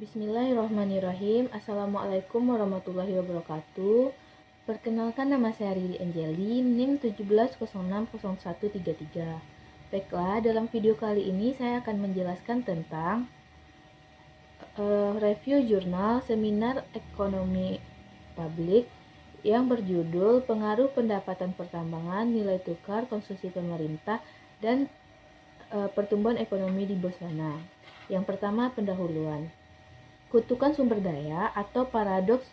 Bismillahirrahmanirrahim. Assalamualaikum warahmatullahi wabarakatuh. Perkenalkan, nama saya Riri Anjeli, NIM 17060133. Baiklah, dalam video kali ini saya akan menjelaskan tentang review jurnal seminar ekonomi publik yang berjudul Pengaruh Pendapatan Pertambangan, Nilai Tukar, Konsumsi Pemerintah, dan Pertumbuhan Ekonomi di Botswana. Yang pertama, pendahuluan. Kutukan sumber daya atau paradoks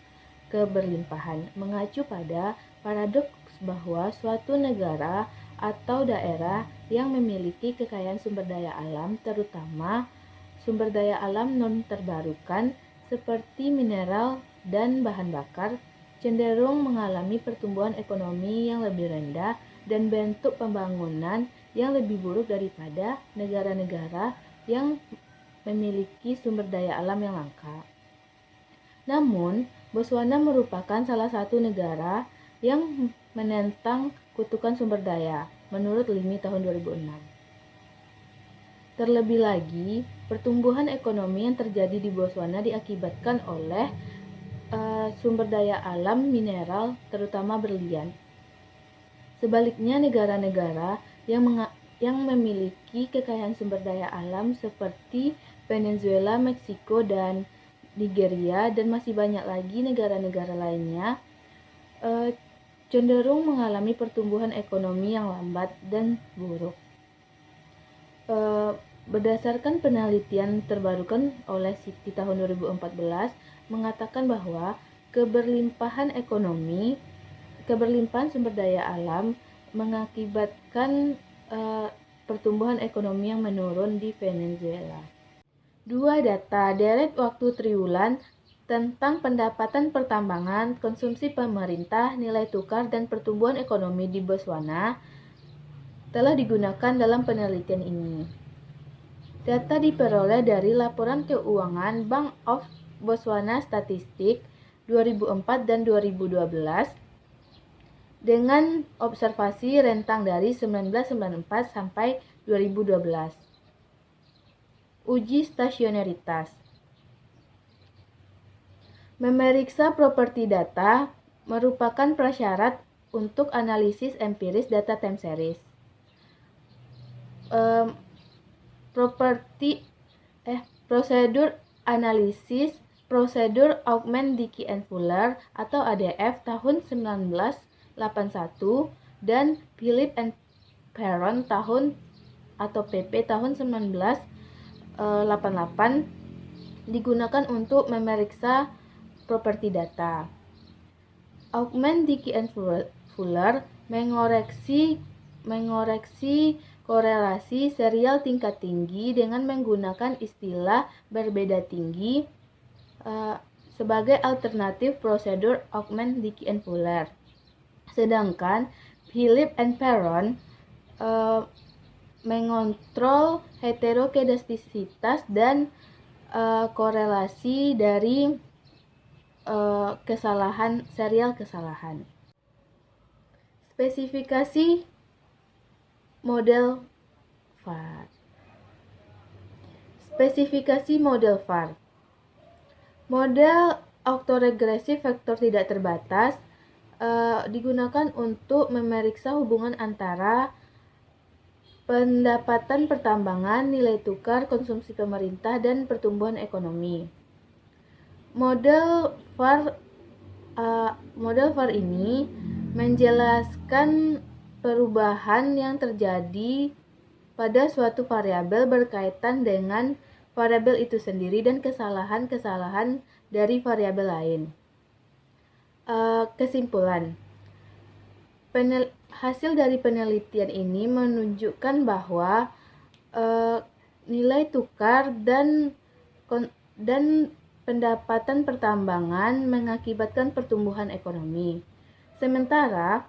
keberlimpahan mengacu pada paradoks bahwa suatu negara atau daerah yang memiliki kekayaan sumber daya alam, terutama sumber daya alam non terbarukan seperti mineral dan bahan bakar, cenderung mengalami pertumbuhan ekonomi yang lebih rendah dan bentuk pembangunan yang lebih buruk daripada negara-negara yang memiliki sumber daya alam yang langka. Namun, Botswana merupakan salah satu negara yang menentang kutukan sumber daya, menurut LIMI tahun 2006. Terlebih lagi, pertumbuhan ekonomi yang terjadi di Botswana diakibatkan oleh sumber daya alam mineral, terutama berlian. Sebaliknya, negara-negara yang memiliki kekayaan sumber daya alam seperti Venezuela, Meksiko, dan Nigeria, dan masih banyak lagi negara-negara lainnya, cenderung mengalami pertumbuhan ekonomi yang lambat dan buruk. Berdasarkan penelitian terbarukan oleh SIPTI tahun 2014 mengatakan bahwa keberlimpahan sumber daya alam mengakibatkan pertumbuhan ekonomi yang menurun di Venezuela. 2 data deret waktu triwulan tentang pendapatan pertambangan, konsumsi pemerintah, nilai tukar, dan pertumbuhan ekonomi di Botswana telah digunakan dalam penelitian ini. Data diperoleh dari Laporan Keuangan Bank of Botswana Statistik 2004 dan 2012 dengan observasi rentang dari 1994 sampai 2012. Uji stasionaritas. Memeriksa properti data merupakan prasyarat untuk analisis empiris data time series. Prosedur analisis Prosedur Augment, Dickey and Fuller atau ADF tahun 1981 dan Philip and Perron PP tahun 1988 digunakan untuk memeriksa properti data. Augment, Dickey and Fuller mengoreksi korelasi serial tingkat tinggi dengan menggunakan istilah berbeda tinggi sebagai alternatif prosedur Augment, Dickey and Fuller. Sedangkan Philip and Perron mengontrol heterokedastisitas dan korelasi dari serial kesalahan. Spesifikasi model VAR. Spesifikasi model VAR. Model autoregresif vektor tidak terbatas digunakan untuk memeriksa hubungan antara pendapatan pertambangan, nilai tukar, konsumsi pemerintah, dan pertumbuhan ekonomi. Model VAR ini menjelaskan perubahan yang terjadi pada suatu variabel berkaitan dengan variabel itu sendiri dan kesalahan-kesalahan dari variabel lain. Kesimpulan. Hasil dari penelitian ini menunjukkan bahwa nilai tukar dan pendapatan pertambangan mengakibatkan pertumbuhan ekonomi. Sementara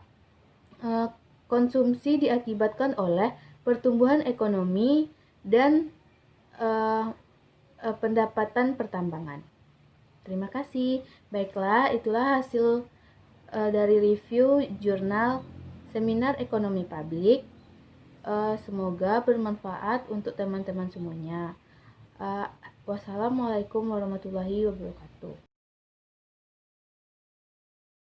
konsumsi diakibatkan oleh pertumbuhan ekonomi dan pendapatan pertambangan. Terima kasih. Baiklah, itulah hasil dari review jurnal seminar ekonomi publik. Semoga bermanfaat untuk teman-teman semuanya. Wassalamualaikum warahmatullahi wabarakatuh.